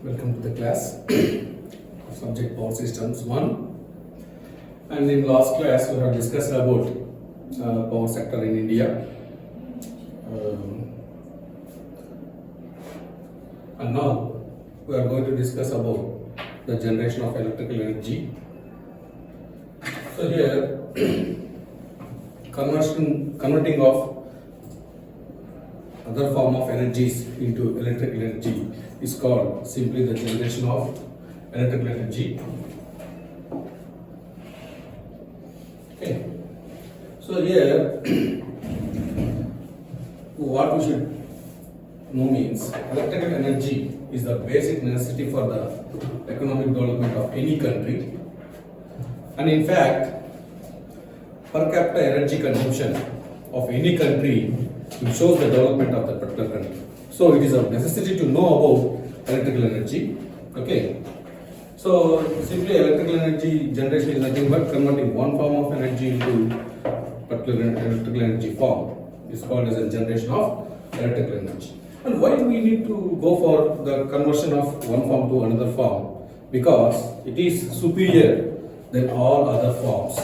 Welcome to the class of subject Power Systems 1. And in last class we have discussed about power sector in India. And now we are going to discuss about the generation of electrical energy. So here converting of other form of energies into electrical energy is called simply the generation of electrical energy. Okay. So here what we should know means electrical energy is the basic necessity for the economic development of any country, and in fact per capita energy consumption of any country shows the development of the particular country. So it is a necessity to know about electrical energy. Okay. So simply electrical energy generation is nothing but converting one form of energy into particular electrical energy form. Is called as a generation of electrical energy. And why do we need to go for the conversion of one form to another form? Because it is superior than all other forms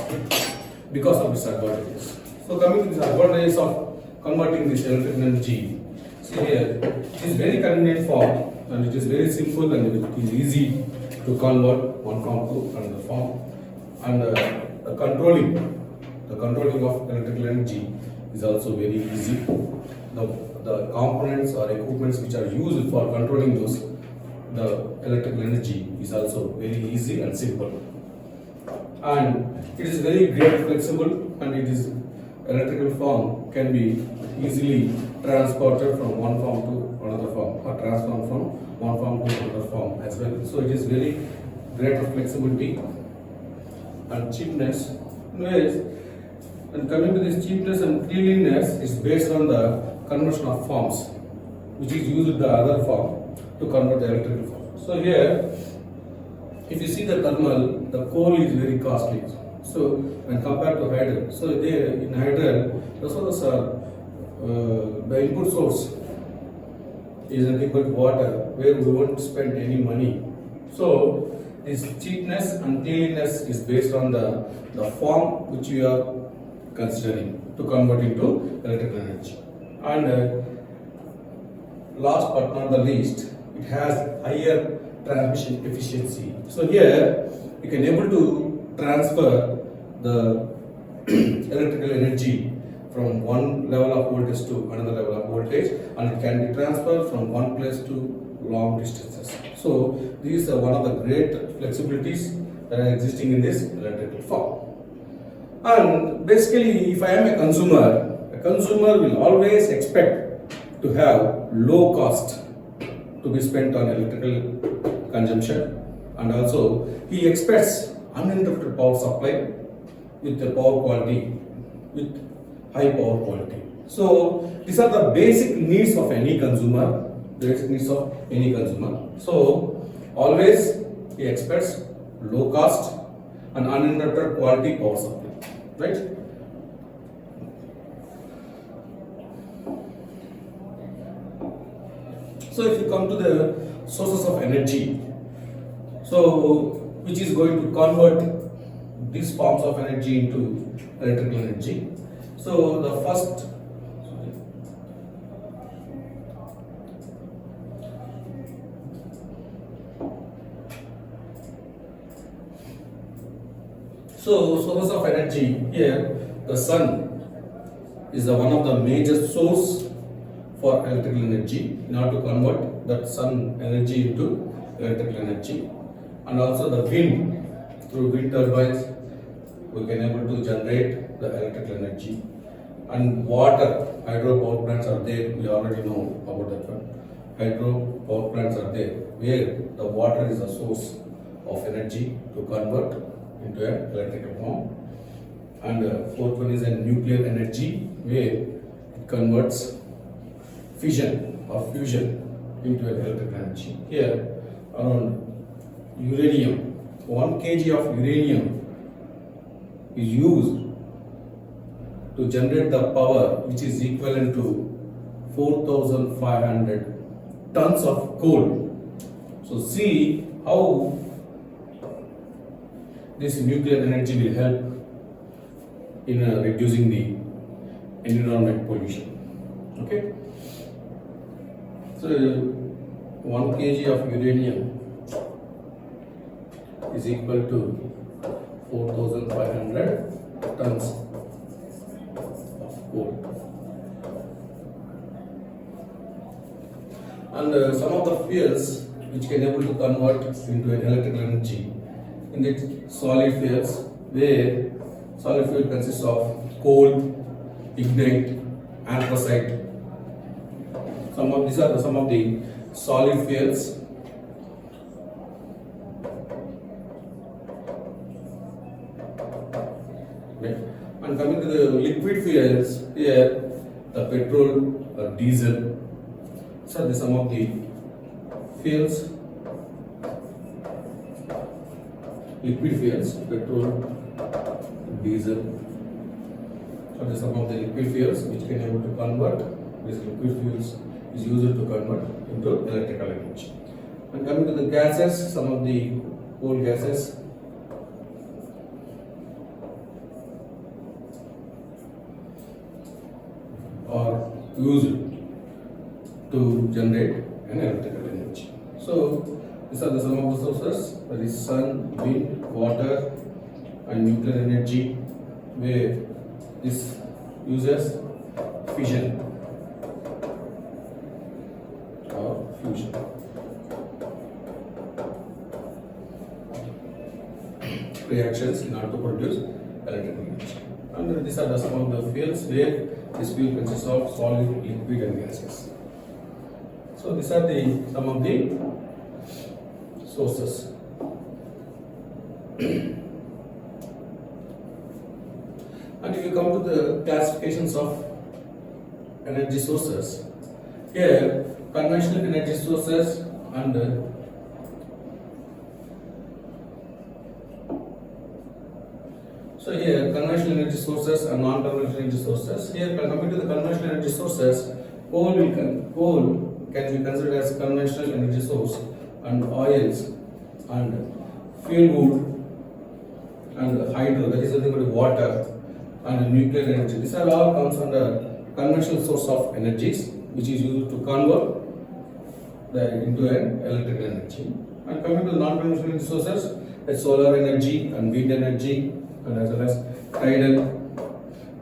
because of its advantages. So coming to these advantages of converting this electrical energy, see here, it is very convenient form and it is very simple and it is easy to convert one form to another form. And the controlling of electrical energy is also very easy. The components or equipments which are used for controlling the electrical energy is also very easy and simple. And it is very great flexible, and it is electrical form can be easily transported from one form to another form or transformed from one form to another form as well. So it is very great flexibility and cheapness. And coming to this cheapness and cleanliness is based on the conversion of forms, which is used the other form to convert the electrical form. So here, if you see the thermal, the coal is very costly. So when compared to hydro, so there in hydro, the input source is nothing but water, where we won't spend any money. So this cheapness and cleanliness is based on the form which we are considering to convert into electrical energy. And last but not the least, it has higher transmission efficiency. So here you can able to transfer the electrical energy from one level of voltage to another level of voltage, and it can be transferred from one place to long distances. So these are one of the great flexibilities that are existing in this electrical form. And basically, if I am a consumer will always expect to have low cost to be spent on electrical consumption, and also he expects uninterrupted power supply with the power quality, with high power quality. So these are the basic needs of any consumer. So always he expects low cost and uninterrupted quality power supply, right? So if you come to the sources of energy, so which is going to convert these forms of energy into electrical energy. So the first source of energy here, the sun is one of the major source for electrical energy in order to convert that sun energy into electrical energy. And also the wind, through wind turbines we can able to generate the electrical energy. And water, hydro power plants are there, we already know about that one. Hydro power plants are there where the water is a source of energy to convert into an electrical form. And fourth one is a nuclear energy where it converts fission or fusion into an electrical energy. Here around uranium, 1 kg of uranium is used to generate the power which is equivalent to 4,500 tons of coal. So see how this nuclear energy will help in reducing the environment pollution. Okay. So 1 kg of uranium is equal to 4,500 tons of coal. And some of the fuels which can able to convert into an electrical energy in the solid fuels, where solid fuel consists of coal, ignite, anthracite. These are some of the solid fuels. Okay. And coming to the liquid fuels, here the petrol or diesel. So these are some of the fuels, liquid fuels, petrol, diesel. So these are some of the liquid fuels which can able to convert. These liquid fuels is used to convert into electrical energy. And coming to the gases, some of the coal gases. Are used to generate an electrical energy. So these are some of the sources, that is sun, wind, water and nuclear energy, where this uses fission or fusion. Reactions in order to produce electrical energy. And these are some of the fuels where this fuel consists of solid, liquid and gases. So these are some of the sources. And if you come to the classifications of energy sources, here conventional energy sources and so here conventional energy sources and non-conventional energy sources. Here coming to the conventional energy sources, coal can be considered as conventional energy source, and oils and fuel wood and hydro, that is nothing but water, and nuclear energy. These are all comes under conventional source of energies which is used to convert into an electrical energy. And coming to the non-conventional energy sources, like solar energy and wind energy, and as well as tidal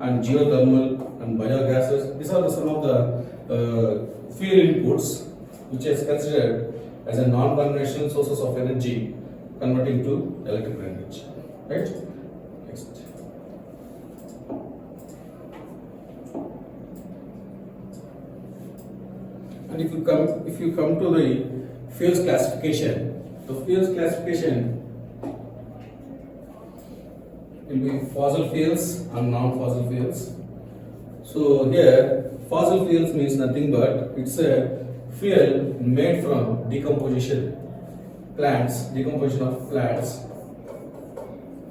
and geothermal and biogases. These are some of the fuel inputs which is considered as a non-conventional sources of energy converting to electrical energy. Right? Next. And if you come to the fuels classification, the fuels classification will be fossil fuels and non-fossil fuels. So here fossil fuels means nothing but it's a fuel made from decomposition of plants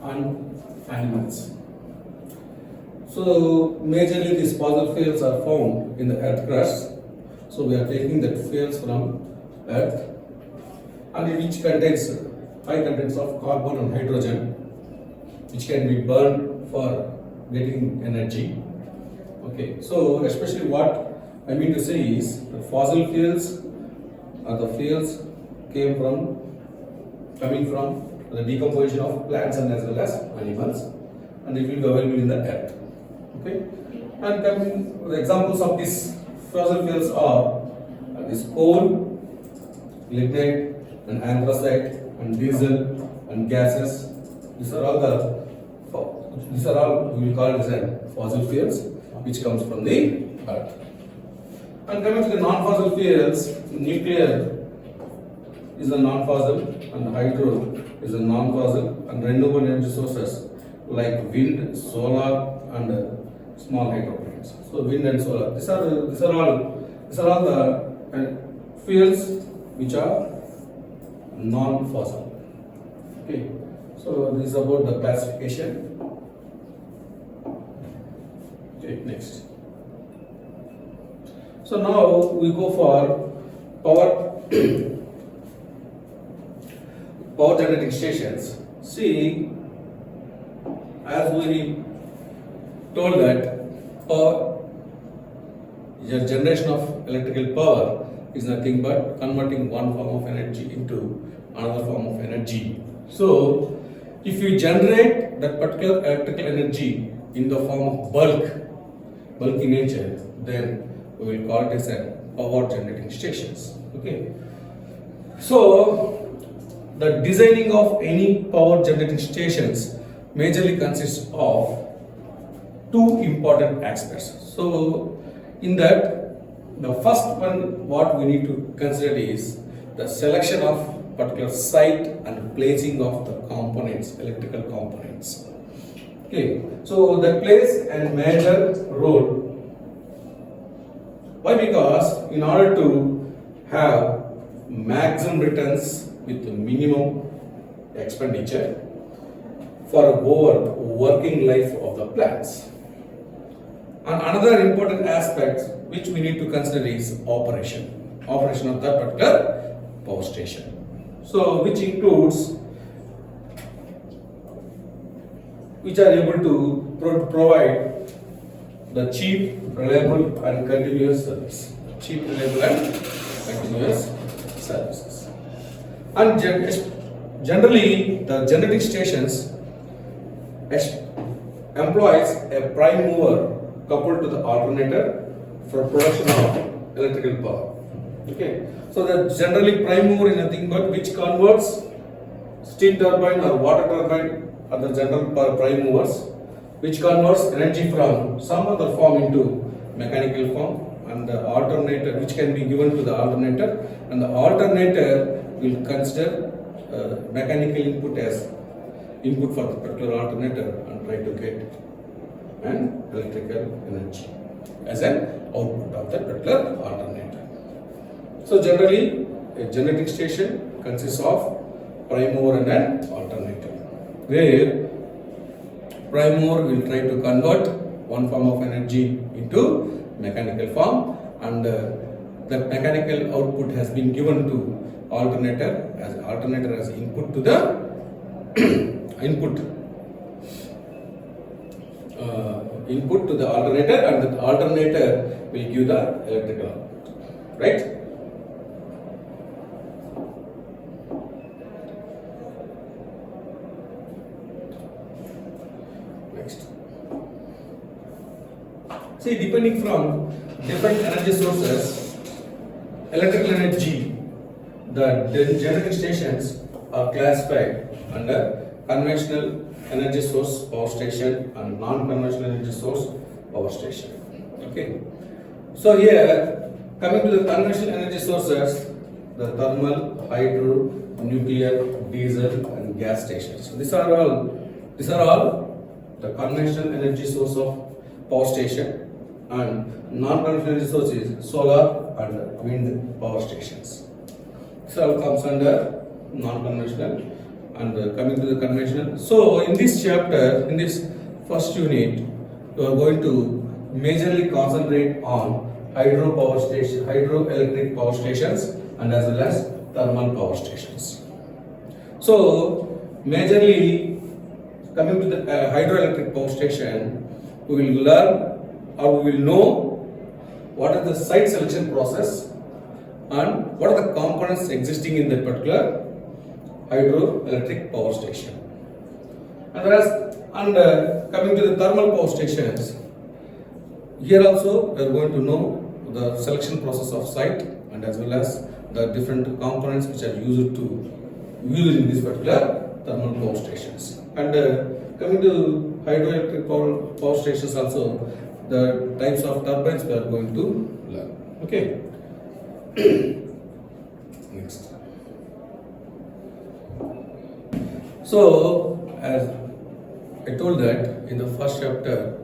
and animals. So majorly these fossil fuels are found in the earth crust. So we are taking that fuels from earth, and which contains high contents of carbon and hydrogen, which can be burned for getting energy. Okay, so especially what I mean to say is the fossil fuels are the fuels coming from the decomposition of plants and as well as animals, and it will be available in the earth. Okay, and the examples of these fossil fuels are this coal, lignite, and anthracite, and diesel, and gases. These are all we will call it as fossil fuels, which comes from the earth. And coming to the non-fossil fuels, nuclear is a non-fossil, and hydro is a non-fossil, and renewable energy sources like wind, solar, and small hydro plants. So wind and solar. These are all the fuels which are non-fossil. Okay. So this is about the classification. Okay, next. So now we go for power power generating stations. See, as we told that power, the generation of electrical power is nothing but converting one form of energy into another form of energy. So, if you generate that particular electrical energy in the form of bulky nature, then we will call it as a power generating stations. Okay. So, the designing of any power generating stations majorly consists of two important aspects. So, in that, the first one what we need to consider is the selection of particular site and placing of the components, electrical components. Okay, so that plays a major role. Why? Because in order to have maximum returns with minimum expenditure for over working life of the plants. And another important aspect which we need to consider is operation of that particular power station. So, which includes, which are able to provide the cheap, reliable and continuous service. Cheap, reliable and continuous services. And generally, the generating stations employs a prime mover coupled to the alternator for production of electrical power. Okay, so the generally prime mover is nothing but which converts steam turbine or water turbine are the general prime movers, which converts energy from some other form into mechanical form, and the alternator which can be given to the alternator, and the alternator will consider mechanical input as input for the particular alternator and try to get an electrical energy as an output of that particular alternator. So generally, a generating station consists of prime mover and an alternator, where prime mover will try to convert one form of energy into mechanical form, and that mechanical output has been given to alternator as input to the input to the alternator, and the alternator will give the electrical output, right? Next. See, depending from different energy sources, electrical energy, the generating stations are classified under conventional energy source power station and non-conventional energy source power station. Okay. So here, coming to the conventional energy sources, the thermal, hydro, nuclear, diesel, and gas stations. So these are all the conventional energy source of power station, and non-conventional energy source is solar and wind power stations. This all comes under non-conventional. And coming to the conventional. So in this chapter, in this first unit, you are going to majorly concentrate on hydroelectric power stations, and as well as thermal power stations. So majorly coming to the hydroelectric power station, we will learn or we will know what is the site selection process and what are the components existing in that particular hydroelectric power station. And coming to the thermal power stations, here also we are going to know the selection process of site and as well as the different components which are used in this particular thermal power stations. And coming to hydroelectric power stations also, the types of turbines we are going to learn. Okay. Next. So, as I told that in the first chapter,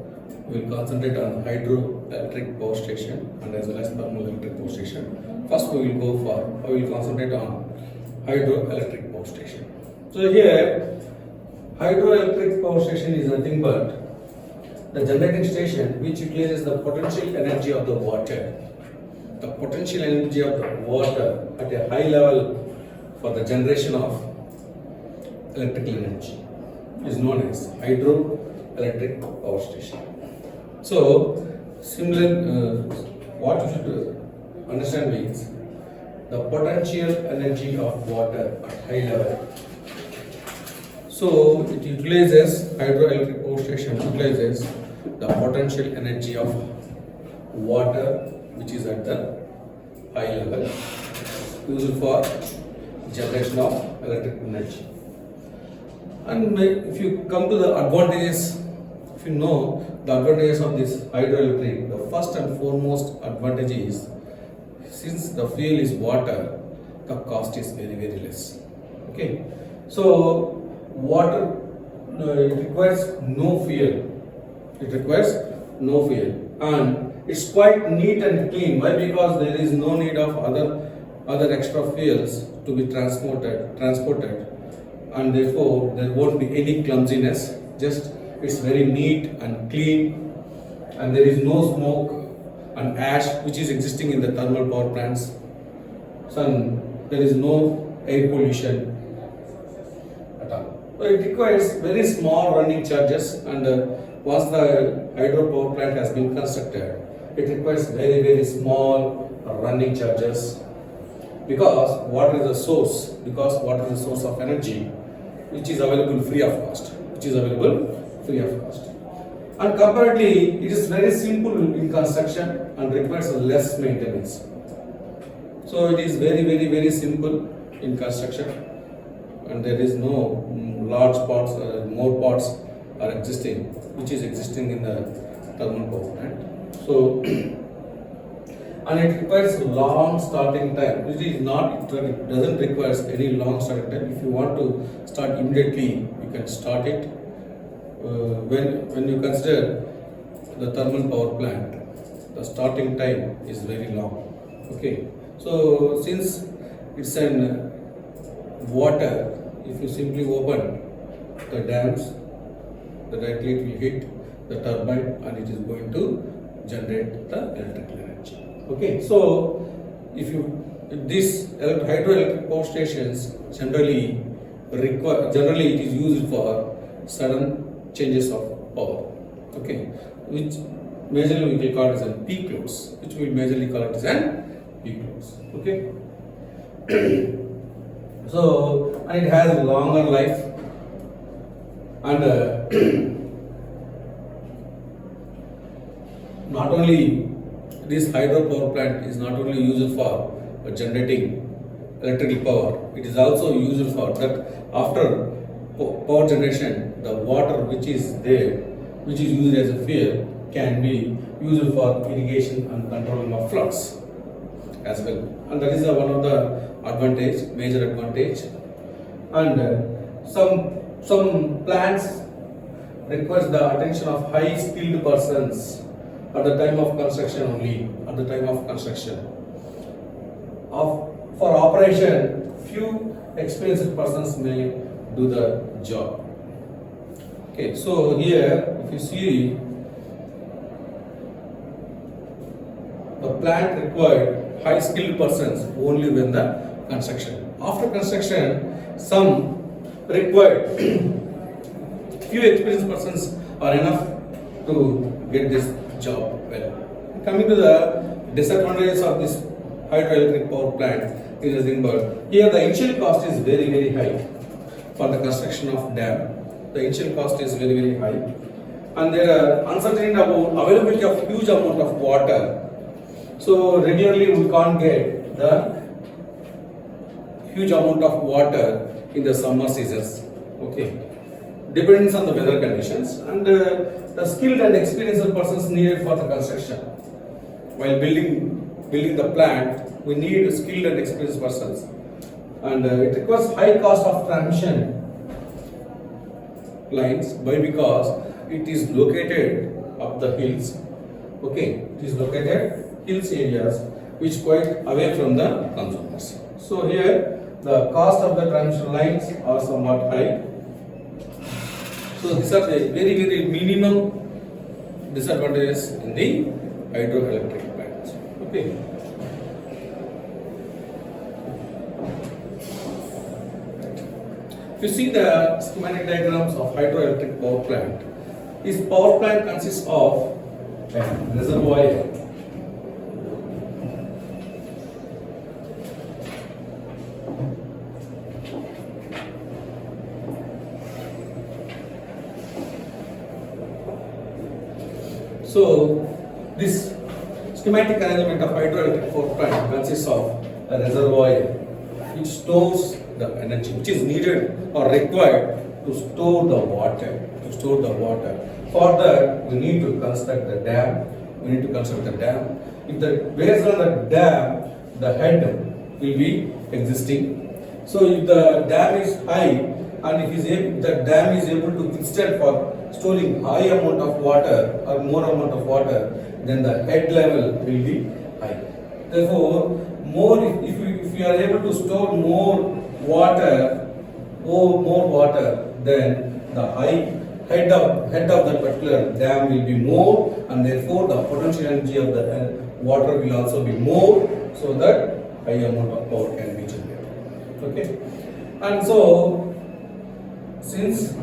we will concentrate on hydroelectric power station and as well as thermoelectric power station. First, we will concentrate on hydroelectric power station. So here, hydroelectric power station is nothing but the generating station which utilizes the potential energy of the water. The potential energy of the water at a high level for the generation of electrical energy is known as hydroelectric power station. So, similar, what you should understand means the potential energy of water at high level. So, it utilizes hydroelectric power station utilizes the potential energy of water which is at the high level used for generation of electric energy. And if you come to the advantages, if you know the advantages of this hydroelectric, the first and foremost advantage is since the fuel is water, the cost is very less. Okay, so water it requires no fuel. It requires no fuel, and it's quite neat and clean. Why? Because there is no need of other extra fuels to be transported, and therefore there won't be any clumsiness. Just it's very neat and clean, and there is no smoke and ash which is existing in the thermal power plants. So there is no air pollution at all. So it requires very small running charges, and once the hydropower plant has been constructed, it requires very small running charges because water is the source. Because water is the source of energy, which is available free of cost. And comparatively, it is very simple in construction and requires less maintenance. So it is very simple in construction, and there is no large parts, more parts are existing, which is existing in the thermal power plant. So, and it requires long starting time. It doesn't require any long starting time. If you want to start immediately, you can start it. When you consider the thermal power plant, the starting time is very long. Okay, so since it's an water, if you simply open the dams, directly it will hit the turbine and it is going to generate the electrical energy. Okay, so if these hydroelectric power stations generally it is used for sudden changes of power. Okay, which majorly we will call it as an peak loads, which we will majorly call it as an peak loads. Okay. So, and it has a longer life, and not only this hydropower plant is not only used for generating electrical power, it is also used for that after power generation, the water which is there, which is used as a fuel, can be used for irrigation and controlling of floods as well. And that is one of the major advantage. And some plants requires the attention of high skilled persons at the time of construction only. At the time of construction, for operation, few experienced persons may do the job. Okay, so here if you see, the plant required high skilled persons only when the construction. After construction, some required few experienced persons are enough to get this job well. Coming to the disadvantages of this hydroelectric power plant is nothing but here the initial cost is very high for the construction of dam. The initial cost is very high, and there are uncertainty about availability of huge amount of water. So regularly we can't get the huge amount of water in the summer seasons. Okay, depends on the weather conditions and the skilled and experienced persons needed for the construction. While building the plant, we need skilled and experienced persons, and it requires high cost of transmission lines. Why? Because it is located up the hills. Okay, it is located hills areas which quite away from the consumers. So here the cost of the transmission lines are somewhat high. So these are the very minimum disadvantages in the hydroelectric plants. Okay. If you see the schematic diagrams of hydroelectric power plant, this power plant consists of a reservoir. So this schematic arrangement of hydroelectric power plant consists of a reservoir which stores the energy which is needed or required to store the water. For that, we need to construct the dam. If based on the dam, the head will be existing. So if the dam is high and the dam is able to withstand for storing high amount of water or more amount of water, then the head level will be high. Therefore, if you are able to store more water, then the head of that particular dam will be more, and therefore the potential energy of the water will also be more, so that high amount of power can be generated. Okay, and so since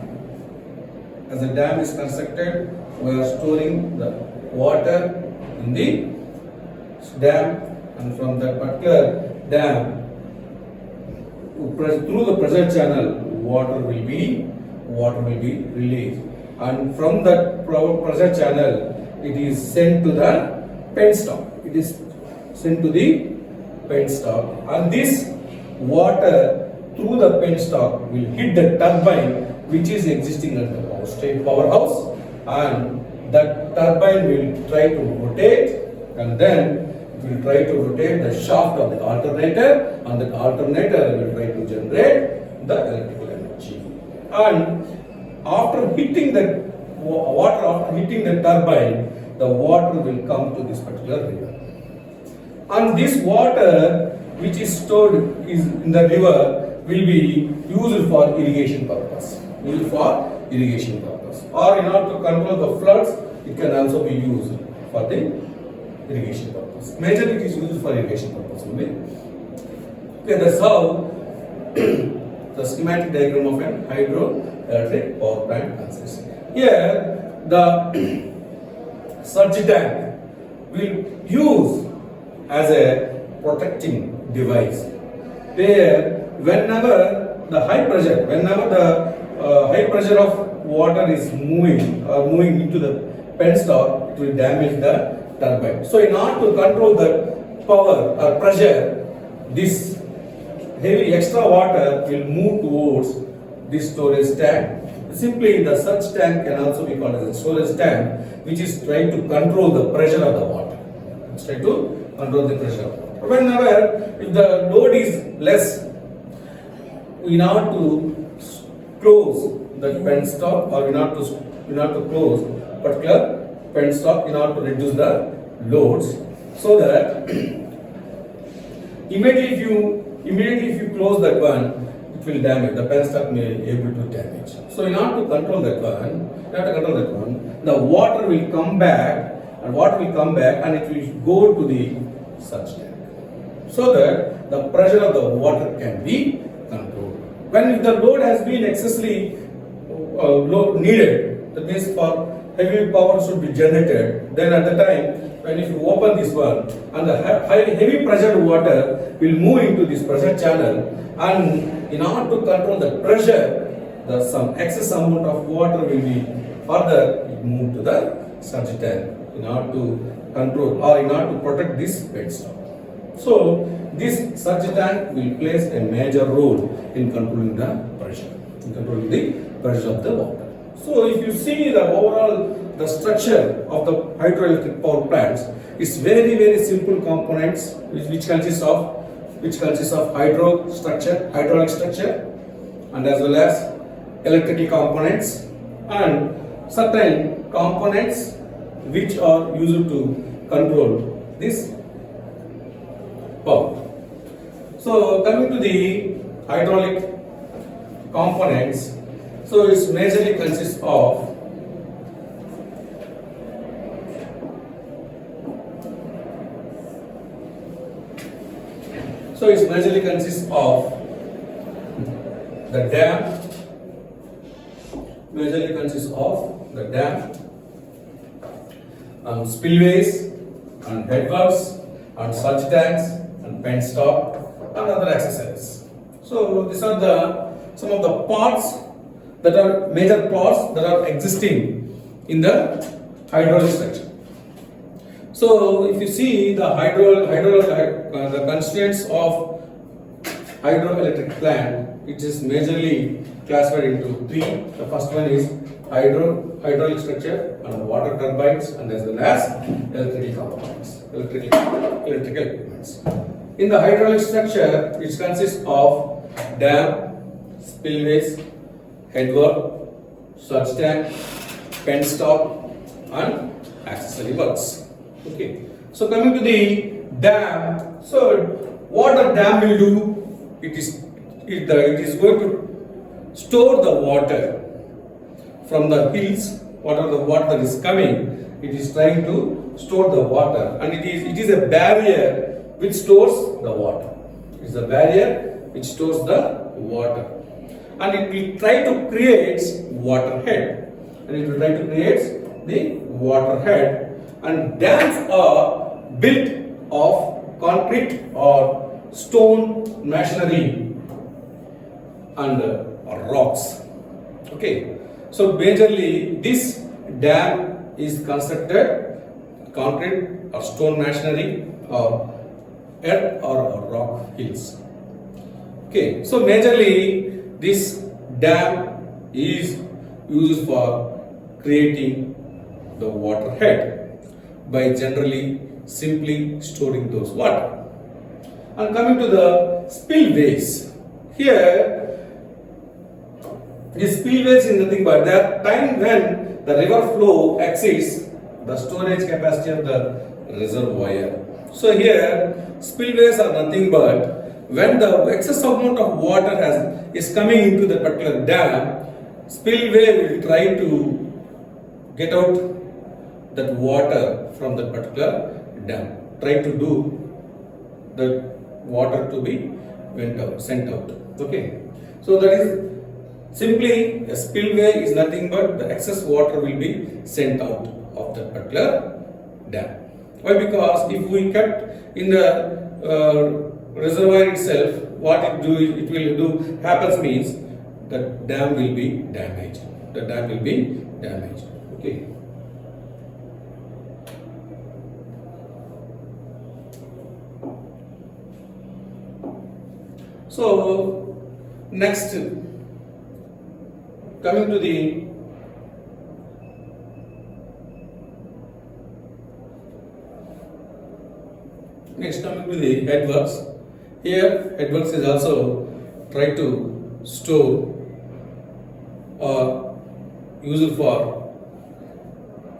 as a dam is constructed, we are storing the water in the dam, and from that particular dam, through the pressure channel, water will be released, and from that pressure channel, it is sent to the penstock. And this water through the penstock will hit the turbine which is existing at the powerhouse, and that turbine will try to rotate, and then it will try to rotate the shaft of the alternator, and the alternator will try to generate the electrical energy. And after hitting the turbine, the water will come to this particular river. And this water which is stored in the river will be used for irrigation purpose. Or in order to control the floods, it can also be used for the irrigation purpose. Majorly it is used for irrigation purpose only. Okay, that's how the schematic diagram of an hydroelectric power plant consists. Here, the surge tank will use as a protecting device, where whenever the high pressure of water is moving into the penstock, it will damage the turbine. So in order to control the power or pressure, this heavy extra water will move towards this storage tank. Simply, the surge tank can also be called as a storage tank, which is trying to control the pressure of the water. Whenever, if the load is less, we have to close the penstock, or we have to close particular penstock in order to reduce the loads, so that immediately if you close that one, it will damage, the penstock may be able to damage. So in order to control that one, the water will come back and it will go to the surge tank, so that the pressure of the water can be controlled. When the load has been excessively needed, that means for heavy power should be generated, then at the time when if you open this one, and the heavy pressured water will move into this pressure channel, and in order to control the pressure, some excess amount of water will be further moved to the surge tank in order to control or in order to protect this penstock. So this surge tank will play a major role in controlling the pressure, of the water. So if you see the overall the structure of the hydroelectric power plants, it's very simple components which consists of hydraulic structure, and as well as electrical components and certain components which are used to control this power. So coming to the hydraulic components, so it majorly consists of the dam, majorly consists of the dam, and spillways, and headworks, and surge tanks, and penstock, and other accessories. So these are some of the parts that are major parts that are existing in the hydraulic structure. So if you see the the constraints of hydroelectric plant, it is majorly classified into three. The first one is hydraulic structure and water turbines, and as well as electrical components, electrical equipments. In the hydraulic structure, it consists of dam, spillways, headwork, surge tank, penstock, and accessory works. Okay. So coming to the dam, so what the dam will do, it is going to store the water from the hills. Whatever the water that is coming, it is trying to store the water, and it is a barrier which stores the water. It is a barrier which stores the water, and it will try to create water head, and dams are built of concrete or stone masonry and rocks. Okay, so majorly this dam is constructed concrete or stone masonry or earth or rock hills. Okay, so majorly this dam is used for creating the water head by generally simply storing those water. And coming to the spillways, here the spillways is nothing but the time when the river flow exceeds the storage capacity of the reservoir. So here spillways are nothing but when the excess amount of water is coming into the particular dam, spillway will try to get out that water from that particular dam, try to do the water to be sent out. Okay, so that is simply a spillway is nothing but the excess water will be sent out of that particular dam. Why? Because if we kept in the reservoir itself, what it will do happens means the dam will be damaged. Okay. So next, coming to the headworks. Here headworks is also try to store or use for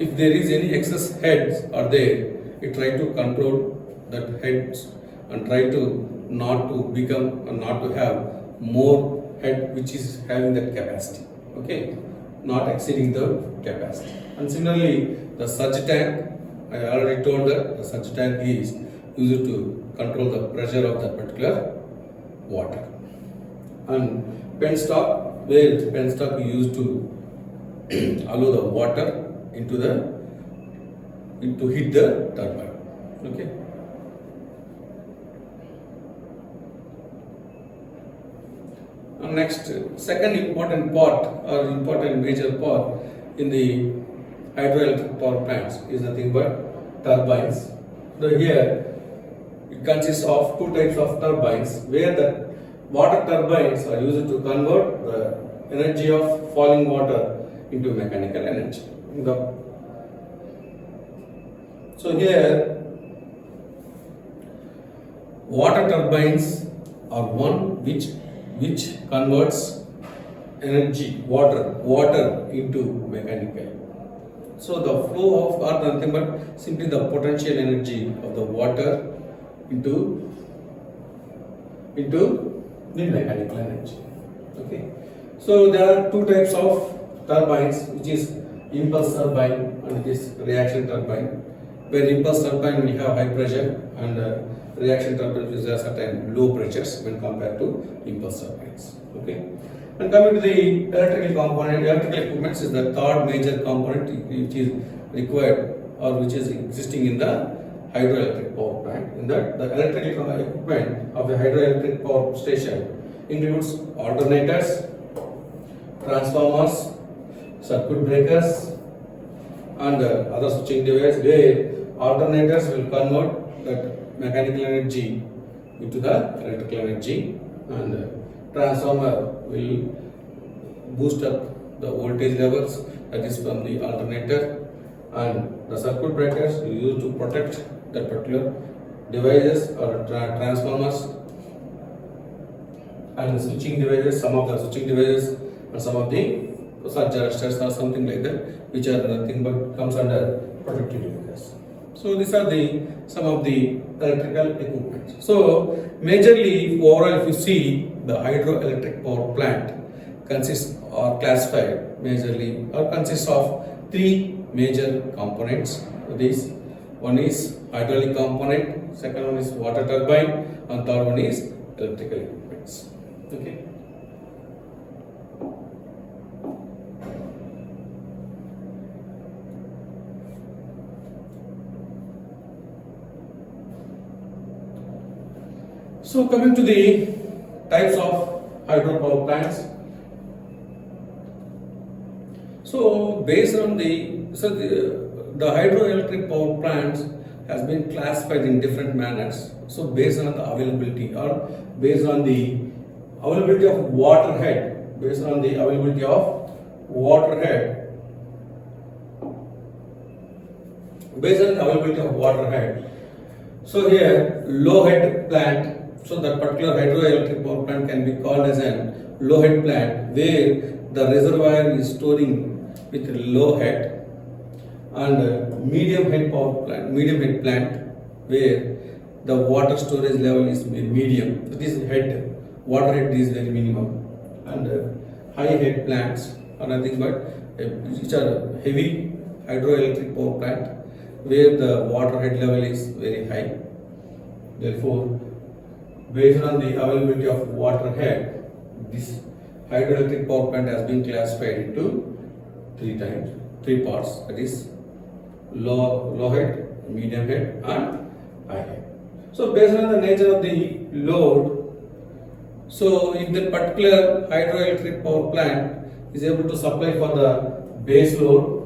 if there is any excess heads are there, it try to control that heads and try to not to become or not to have more head which is having that capacity. Okay, not exceeding the capacity. And similarly, the surge tank, I already told that the surge tank is used to control the pressure of that particular water. And penstock, where penstock is used to allow the water into hit the turbine. Okay. And next, second important part or important major part in the hydroelectric power plants is nothing but turbines. So here it consists of two types of turbines, where the water turbines are used to convert the energy of falling water into mechanical energy. So here water turbines are one which converts energy, water into mechanical. So the flow of are nothing but simply the potential energy of the water into the mechanical energy. Okay. So there are two types of turbines, which is impulse turbine and it is reaction turbine. Where impulse turbine we have high pressure and reaction turbine is a certain low pressures when compared to impulse turbines. Okay. And coming to the electrical component, electrical equipment is the third major component which is required or which is existing in the hydroelectric power plant. In that, the electrical equipment of the hydroelectric power station includes alternators, transformers, circuit breakers, and other switching devices where alternators will convert that mechanical energy into the electrical energy, and transformer will boost up the voltage levels, that is from the alternator, and the circuit breakers are used to protect that particular devices or transformers, and the switching devices, some of the switching devices and some of the surge arresters or something like that, which are nothing but comes under protective devices. So these are the some of the electrical equipment. So majorly overall, if you see, the hydroelectric power plant consists or classified majorly or consists of three major components. These one is hydraulic component, second one is water turbine, and third one is electrical equipments. Okay. So coming to the types of hydropower plants. So based on the hydroelectric power plants has been classified in different manners. So based on the availability or based on the availability of water head, based on the availability of water head, based on the availability of water head. So here low head plant. So that particular hydroelectric power plant can be called as an low head plant where the reservoir is storing with low head, and medium head power plant, medium head plant where the water storage level is medium. So this head, water head is very minimum, and high head plants are nothing but which are heavy hydroelectric power plant where the water head level is very high. Therefore, based on the availability of water head, this hydroelectric power plant has been classified into three parts, that is low head, medium head, and high head. So based on the nature of the load, so if the particular hydroelectric power plant is able to supply for the base load,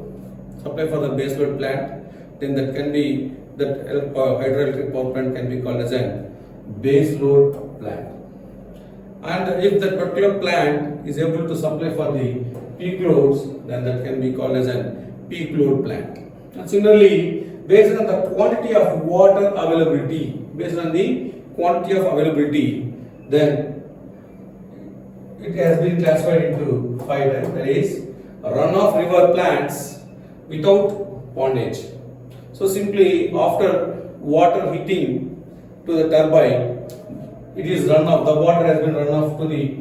plant, then that can be that hydroelectric power plant can be called as a base load plant. And if that particular plant is able to supply for the peak loads, then that can be called as a peak load plant. And similarly, based on the quantity of water availability, then it has been classified into 5 types. That is runoff river plants without pondage. So simply after water hitting to the turbine, it is run off. The water has been run off to the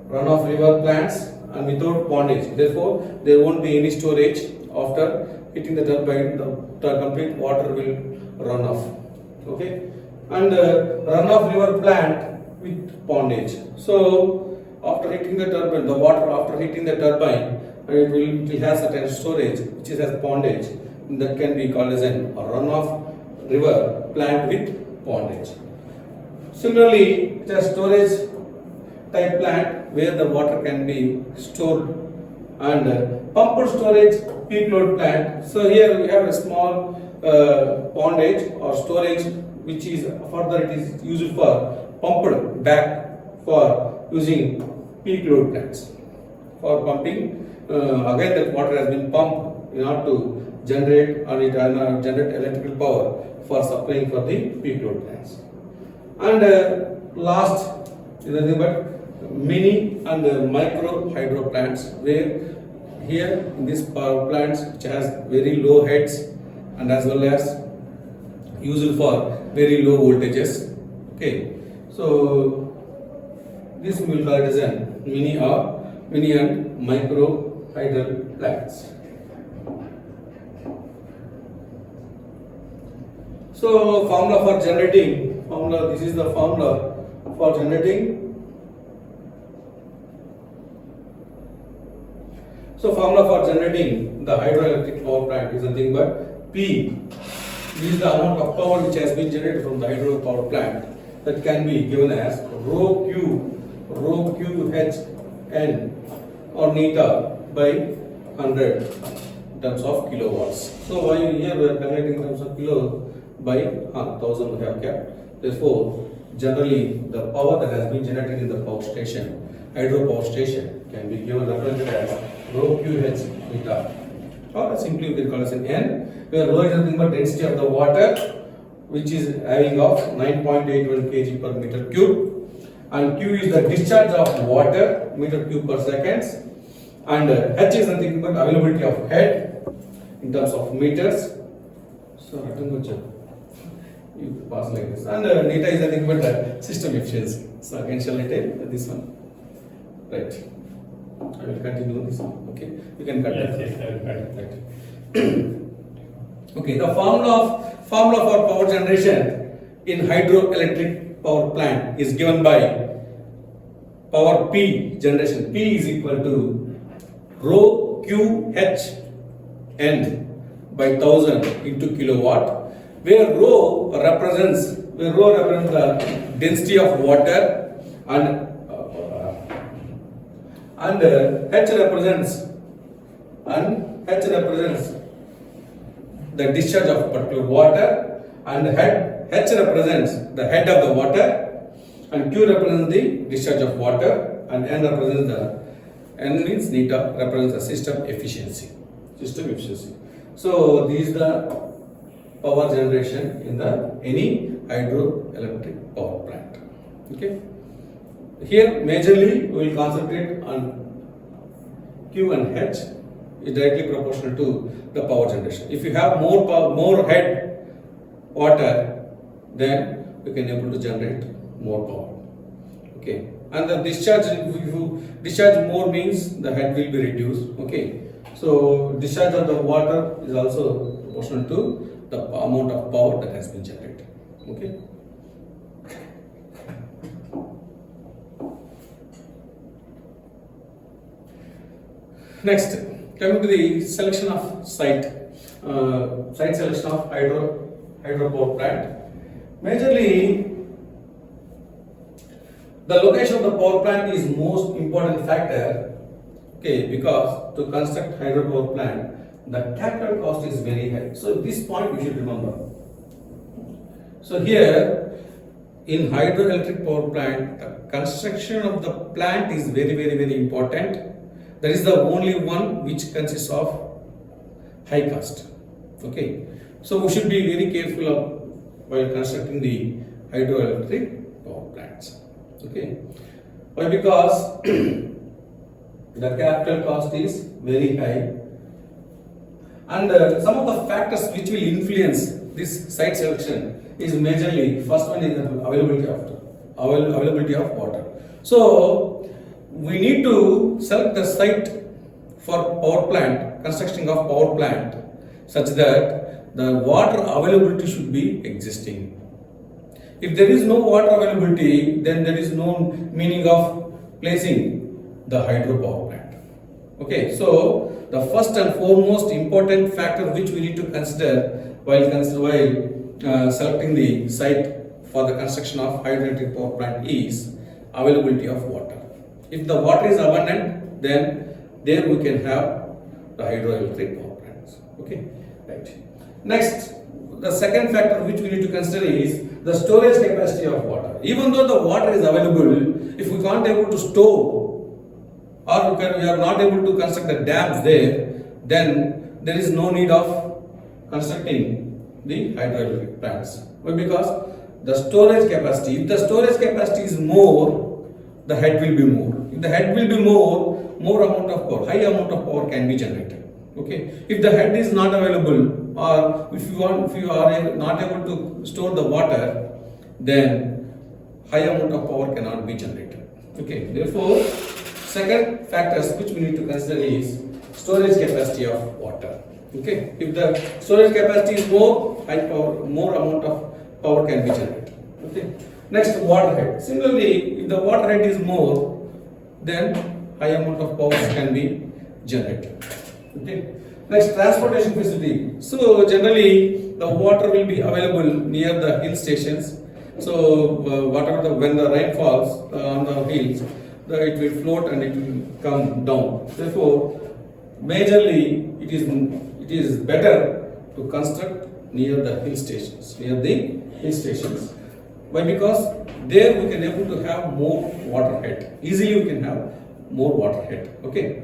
runoff river plants and without pondage. Therefore, there won't be any storage after hitting the turbine. The complete water will run off. Okay, and runoff river plant with pondage. So after hitting the turbine, the water after hitting the turbine, it will have certain storage which is as pondage. That can be called as a runoff river plant with pondage. Similarly, it has storage type plant where the water can be stored, and pumped storage peak load plant. So here we have a small pondage or storage which is further it is used for pumped back for using peak load plants for pumping. Again, that water has been pumped in order to generate generate electrical power for supplying for the peak load plants. And last is nothing but mini and micro hydro plants, where here in this power plants which has very low heads and as well as used for very low voltages. Okay, so this we will call it as a mini and micro hydro plants. So formula for generating, this is the formula for generating So formula for generating the hydroelectric power plant is nothing but P. This is the amount of power which has been generated from the hydro power plant, that can be given as rho Q H N or neta by 100 in terms of kilowatts. So while here we are calculating in terms of kilo by 1000 we have kept. Therefore, generally the power that has been generated in the power station, hydro power station, can be given represented as rho QH neta, or simply we can call as an N, where rho is nothing but density of the water, which is having of 9.81 kg per meter cube, and Q is the discharge of water meter cube per seconds, and H is nothing but availability of head in terms of meters. So you pass like this, and neta is nothing but system efficiency. So again, shall I take this one? Right. I will continue this one. Okay, you can cut it. Yes, I will cut it. Okay, the formula for power generation in hydroelectric power plant is given by power P generation. P is equal to rho QH N by 1000 into kilowatt, where rho represents the density of water, and H represents the discharge of particular water, and H represents the head of the water, and Q represents the discharge of water, and N means neta represents the system efficiency. So this is the power generation in the any hydroelectric power plant. Okay. Here majorly we will concentrate on Q and H is directly proportional to the power generation. If you have more head water, then we can able to generate more power. Okay. And the discharge, if you discharge more means the head will be reduced. Okay. So discharge of the water is also proportional to the amount of power that has been generated. Okay. Next, coming to the selection of site selection of hydro power plant. Majorly, the location of the power plant is most important factor. Okay, because to construct hydro power plant, the capital cost is very high. So this point you should remember. So here in hydroelectric power plant, the construction of the plant is very important. That is the only one which consists of high cost. Okay, so we should be very careful of while constructing the hydroelectric power plants. Okay, why? Because the capital cost is very high, and some of the factors which will influence this site selection is majorly, first one is the availability of water. So we need to select the site for power plant, construction of power plant, such that the water availability should be existing. If there is no water availability, then there is no meaning of placing the hydro power plant. Okay, so the first and foremost important factor which we need to consider while selecting the site for the construction of hydroelectric power plant is availability of water. If the water is abundant, then there we can have the hydroelectric power plants. Okay, right. Next, the second factor which we need to consider is the storage capacity of water. Even though the water is available, if we can't able to store, or we are not able to construct the dams there, then there is no need of constructing the hydroelectric plants. Why? Because the storage capacity, if the storage capacity is more, the head will be more. If the head will be more amount of power, high amount of power can be generated. Okay. If the head is not available, or if you are not able to store the water, then high amount of power cannot be generated. Okay. Therefore, second factors which we need to consider is storage capacity of water. Okay. If the storage capacity is more, high power, more amount of power can be generated. Okay. Next, water head. Similarly, if the water head is more, then high amount of power can be generated. Okay. Next, transportation facility. So generally, the water will be available near the hill stations. So when the rain falls on the hills, it will float and it will come down. Therefore, majorly it is better to construct near the hill stations. Why? Because there we can able to have more water head. Easily we can have more water head. Okay.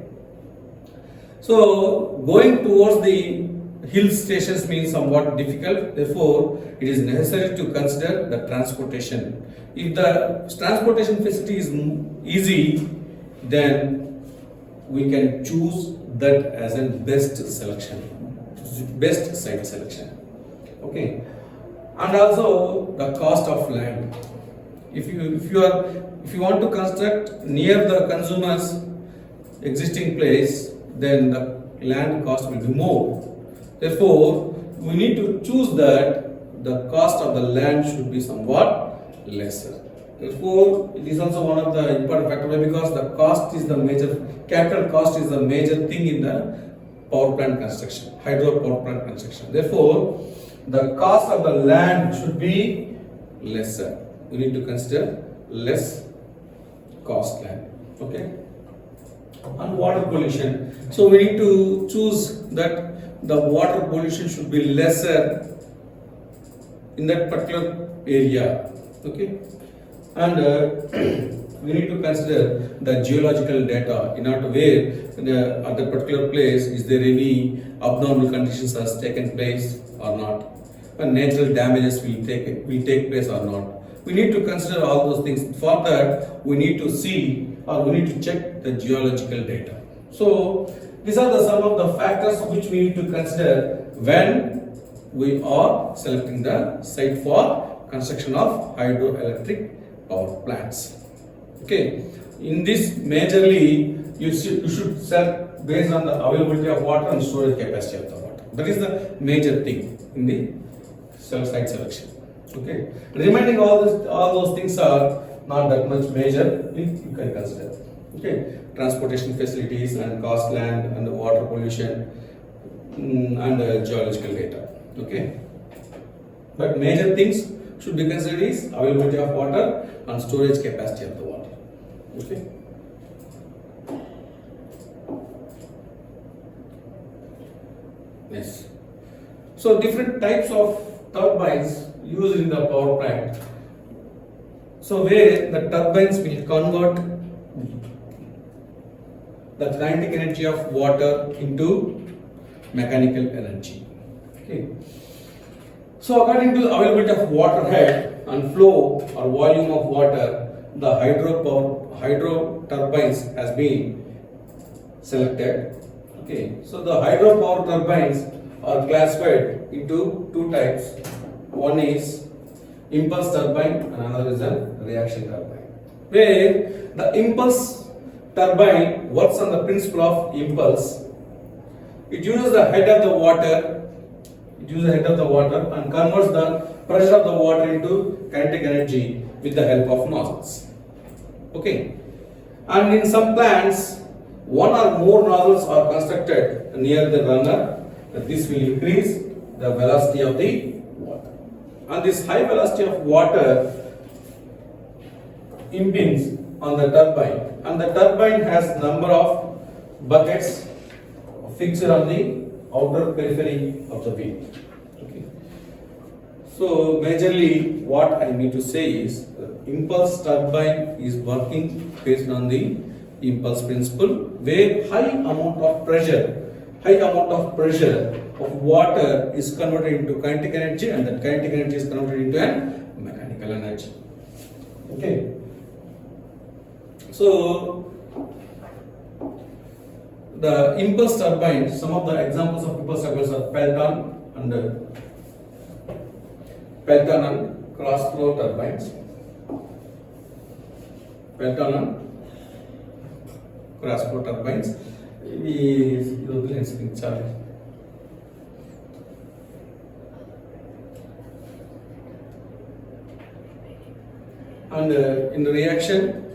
So going towards the hill stations means somewhat difficult. Therefore, it is necessary to consider the transportation. If the transportation facility is easy, then we can choose that as a best selection, best site selection. Okay, and also the cost of land. If you want to construct near the consumer's existing place, then the land cost will be more. Therefore, we need to choose that the cost of the land should be somewhat lesser. Therefore, it is also one of the important factors because the cost is the major, capital cost is the major thing in the power plant construction, hydro power plant construction. Therefore, the cost of the land should be lesser. We need to consider less cost land. Okay. And water pollution. So we need to choose that the water pollution should be lesser in that particular area. Okay. And we need to consider the geological data in order where at that particular place is there any abnormal conditions has taken place or not, and natural damages will take place or not. We need to consider all those things. For that, we need to see or we need to check the geological data. So these are some of the factors which we need to consider when we are selecting the site for construction of hydroelectric power plants. Okay, in this majorly you should select based on the availability of water and storage capacity of the water. That is the major thing in the site selection. Okay, remaining all those things are not that much major. You can consider. Okay, transportation facilities and cost land and the water pollution and the geological data. Okay, but major things should be considered is availability of water and storage capacity of the water. Okay. Yes. So different types of turbines used in the power plant. So where the turbines will convert the kinetic energy of water into mechanical energy. Okay. So according to the availability of water head and flow or volume of water, the hydro turbines has been selected. Okay. So the hydro power turbines are classified into two types. One is impulse turbine and another is a reaction turbine. Where the impulse turbine works on the principle of impulse. It uses the head of the water. And converts the pressure of the water into kinetic energy with the help of nozzles. Okay. And in some plants, one or more nozzles are constructed near the runner. This will increase the velocity of the water. And this high velocity of water impinges on the turbine. And the turbine has number of buckets fixed on the outer periphery of the wheel. Okay. So majorly what I mean to say is impulse turbine is working based on the impulse principle where high amount of pressure of water is converted into kinetic energy and that kinetic energy is converted into a mechanical energy. Okay. So the impulse turbine, some of the examples of impulse turbines are Pelton and cross flow turbines. Pelton and cross flow turbines. And in reaction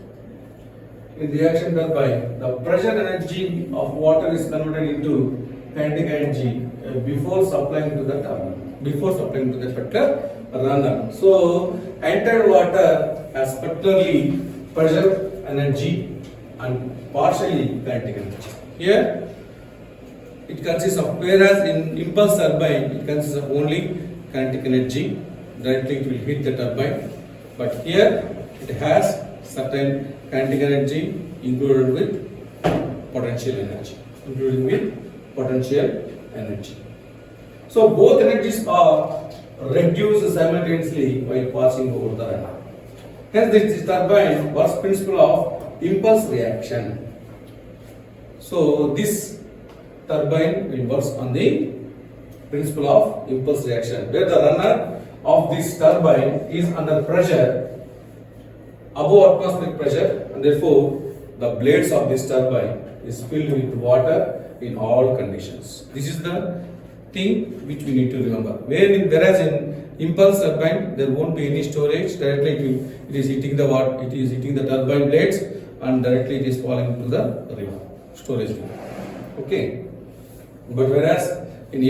turbine, the pressure energy of water is converted into kinetic energy before supplying to the turbine, before supplying to the particular runner. So entered water has particularly pressure energy and partially kinetic energy. Here it consists of, whereas in impulse turbine it consists of only kinetic energy, directly it will hit the turbine, but here it has certain kinetic energy included with potential energy, So both energies are reduced simultaneously while passing over the runner. Hence this turbine works principle of impulse reaction. So this turbine will work on the principle of impulse reaction, where the runner of this turbine is under pressure above atmospheric pressure, and therefore the blades of this turbine is filled with water in all conditions. This is the thing which we need to remember. Whereas in impulse turbine there won't be any storage, directly it is hitting the water, it is hitting the turbine blades, and directly it is falling into the river, storage river. Okay. But whereas in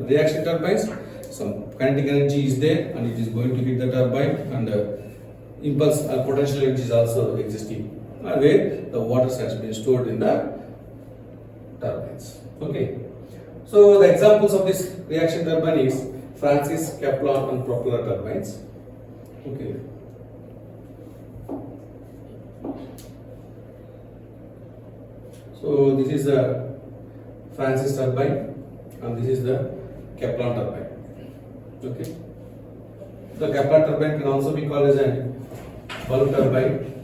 reaction turbines, some kinetic energy is there and it is going to hit the turbine, and impulse or potential energy is also existing, where the water has been stored in the turbines. Okay. So the examples of this reaction turbine is Francis, Kaplan and propeller turbines. Okay. So this is the Francis turbine and this is the Kaplan turbine. Okay. The Kaplan turbine can also be called as a bulb turbine.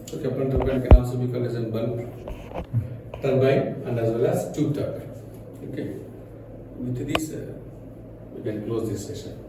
So Kaplan turbine can also be called as a bulb turbine and as well as tube turbine. Okay. With this, we can close this session.